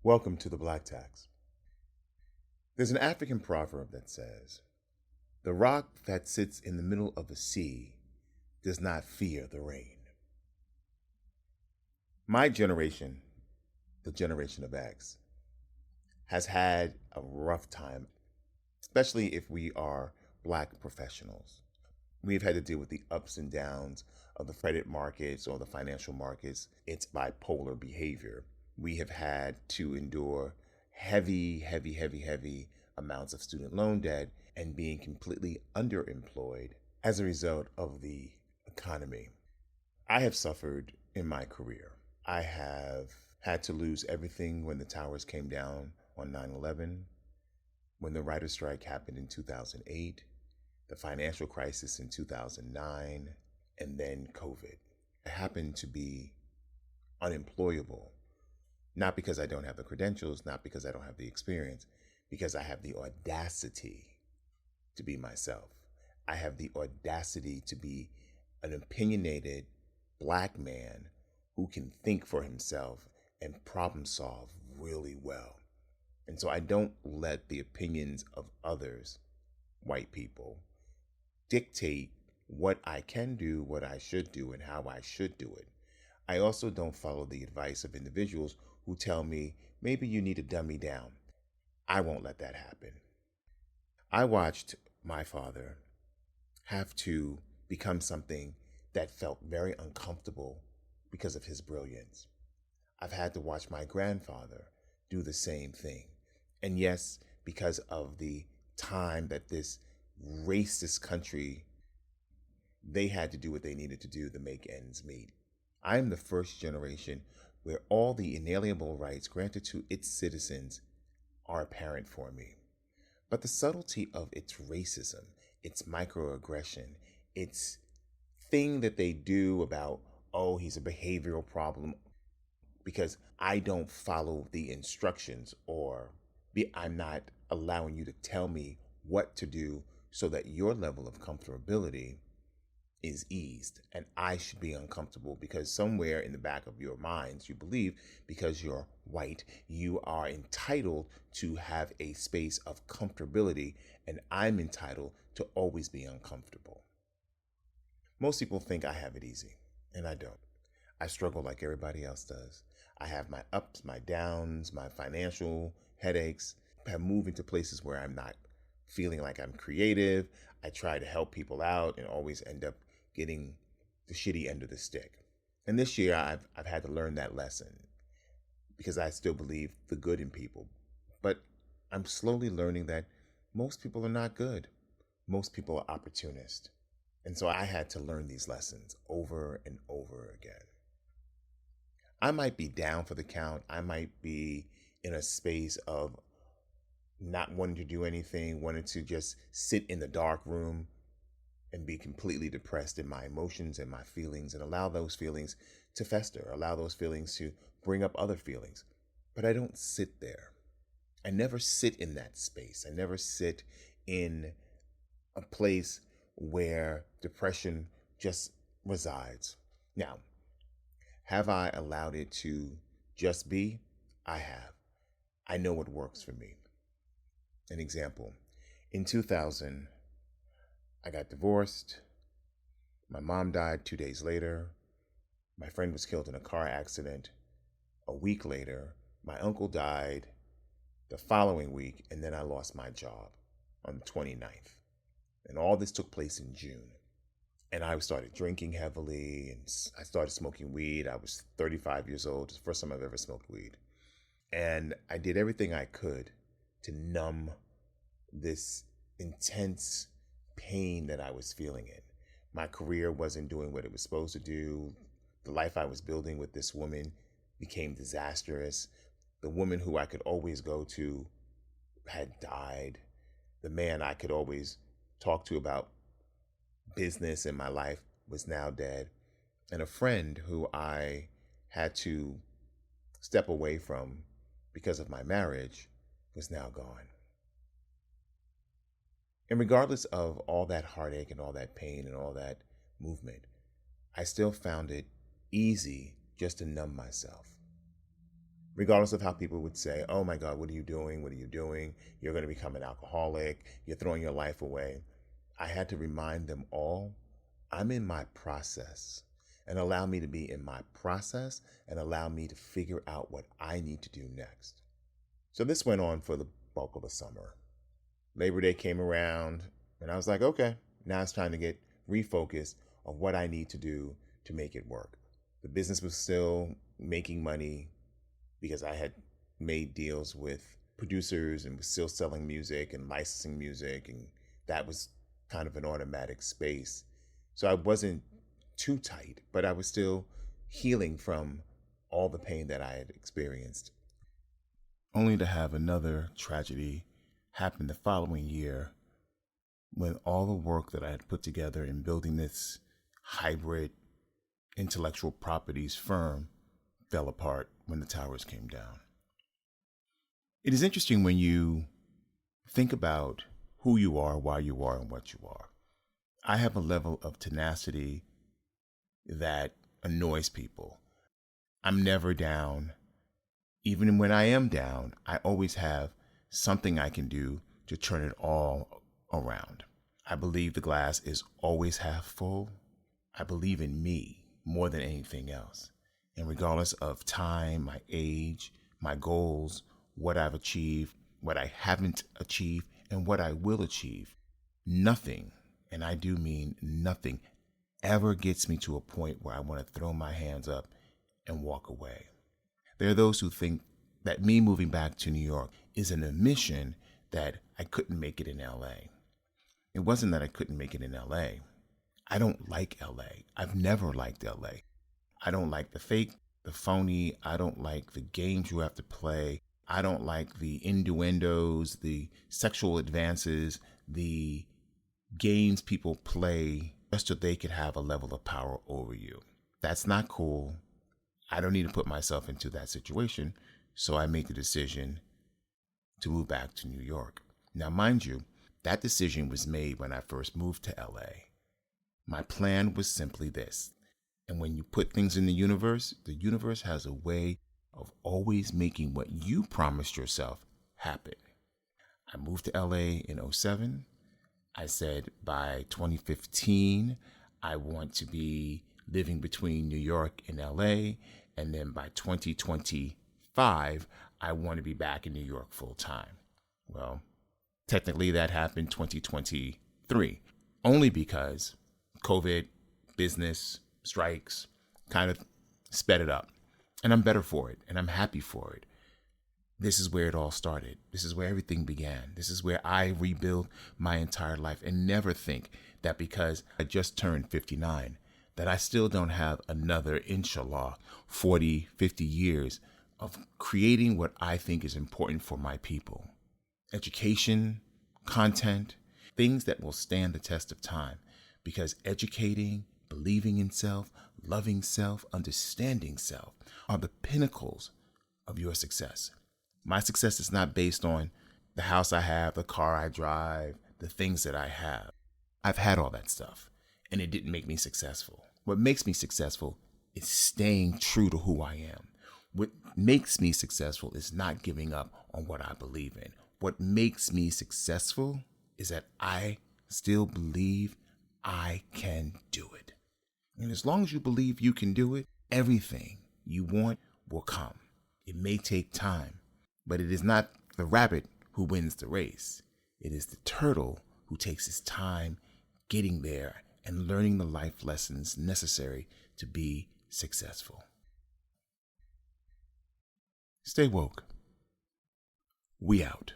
Welcome to the Black Tax. There's an African proverb that says, "The rock that sits in the middle of the sea does not fear the rain." My generation, the generation of X, has had a rough time, especially if we are Black professionals. We've had to deal with the ups and downs of the credit markets or the financial markets. It's bipolar behavior. We have had to endure heavy amounts of student loan debt and being completely underemployed as a result of the economy. I have suffered in my career. I have had to lose everything when the towers came down on 9/11, when the writer's strike happened in 2008, the financial crisis in 2009, and then COVID. I happen to be unemployable, not because I don't have the credentials, not because I don't have the experience, because I have the audacity to be myself. I have the audacity to be an opinionated Black man who can think for himself and problem solve really well. And so I don't let the opinions of others, white people, dictate what I can do, what I should do, and how I should do it. I also don't follow the advice of individuals who tell me, maybe you need to dumb me down. I won't let that happen. I watched my father have to become something that felt very uncomfortable because of his brilliance. I've had to watch my grandfather do the same thing. And yes, because of the time that this racist country, they had to do what they needed to do to make ends meet. I'm the first generation where all the inalienable rights granted to its citizens are apparent for me. But the subtlety of its racism, its microaggression, its thing that they do about, oh, he's a behavioral problem because I don't follow the instructions, or I'm not allowing you to tell me what to do so that your level of comfortability is eased, and I should be uncomfortable because somewhere in the back of your minds you believe, because you're white, you are entitled to have a space of comfortability, and I'm entitled to always be uncomfortable. Most people think I have it easy, and I don't. I struggle like everybody else does. I have my ups, my downs, my financial headaches. I move into places where I'm not feeling like I'm creative. I try to help people out and always end up getting the shitty end of the stick. And this year I've had to learn that lesson because I still believe the good in people. But I'm slowly learning that most people are not good. Most people are opportunists. And so I had to learn these lessons over and over again. I might be down for the count. I might be in a space of not wanting to do anything, wanting to just sit in the dark room and be completely depressed in my emotions and my feelings, and allow those feelings to fester, allow those feelings to bring up other feelings. But I don't sit there. I never sit in that space. I never sit in a place where depression just resides. Now, have I allowed it to just be? I have. I know what works for me. An example, in 2000, I got divorced. My mom died 2 days later. My friend was killed in a car accident. A week later, my uncle died the following week, and then I lost my job on the 29th. And all this took place in June. And I started drinking heavily, and I started smoking weed. I was 35 years old. It's the first time I've ever smoked weed. And I did everything I could to numb this intense pain that I was feeling in. My career wasn't doing what it was supposed to do. The life I was building with this woman became disastrous. The woman who I could always go to had died. The man I could always talk to about business in my life was now dead. And a friend who I had to step away from because of my marriage was now gone. And regardless of all that heartache and all that pain and all that movement, I still found it easy just to numb myself. regardless of how people would say, oh my God, what are you doing? What are you doing? You're going to become an alcoholic. You're throwing your life away. I had to remind them all, I'm in my process, and allow me to be in my process and allow me to figure out what I need to do next. So this went on for the bulk of the summer. Labor Day came around and I was like, okay, now it's time to get refocused on what I need to do to make it work. The business was still making money because I had made deals with producers and was still selling music and licensing music, and that was kind of an automatic space. So I wasn't too tight, but I was still healing from all the pain that I had experienced. Only to have another tragedy happen the following year when all the work that I had put together in building this hybrid intellectual properties firm fell apart when the towers came down. It is interesting when you think about who you are, why you are, and what you are. I have a level of tenacity that annoys people. I'm never down. Even when I am down, I always have something I can do to turn it all around. I believe the glass is always half full. I believe in me more than anything else. And regardless of time, my age, my goals, what I've achieved, what I haven't achieved, and what I will achieve, nothing, and I do mean nothing, ever gets me to a point where I want to throw my hands up and walk away. There are those who think that me moving back to New York is an admission that I couldn't make it in LA. It wasn't that I couldn't make it in LA. I don't like LA. I've never liked LA. I don't like the fake, the phony. I don't like the games you have to play. I don't like the innuendos, the sexual advances, the games people play just so they could have a level of power over you. That's not cool. I don't need to put myself into that situation. So I made the decision to move back to New York. Now, mind you, that decision was made when I first moved to LA. My plan was simply this. And when you put things in the universe has a way of always making what you promised yourself happen. I moved to LA in 2007. I said by 2015, I want to be living between New York and LA. And then by 2025, I want to be back in New York full time. Well, technically that happened 2023, only because COVID, business, strikes kind of sped it up. And I'm better for it, and I'm happy for it. This is where it all started. This is where everything began. This is where I rebuilt my entire life, and never think that because I just turned 59, that I still don't have another, inshallah, 40, 50 years of creating what I think is important for my people. Education, content, things that will stand the test of time. Because educating, believing in self, loving self, understanding self are the pinnacles of your success. My success is not based on the house I have, the car I drive, the things that I have. I've had all that stuff, and it didn't make me successful. What makes me successful is staying true to who I am. What makes me successful is not giving up on what I believe in. What makes me successful is that I still believe I can do it. And as long as you believe you can do it, everything you want will come. It may take time, but it is not the rabbit who wins the race. It is the turtle who takes his time getting there and learning the life lessons necessary to be successful. Stay woke. We out.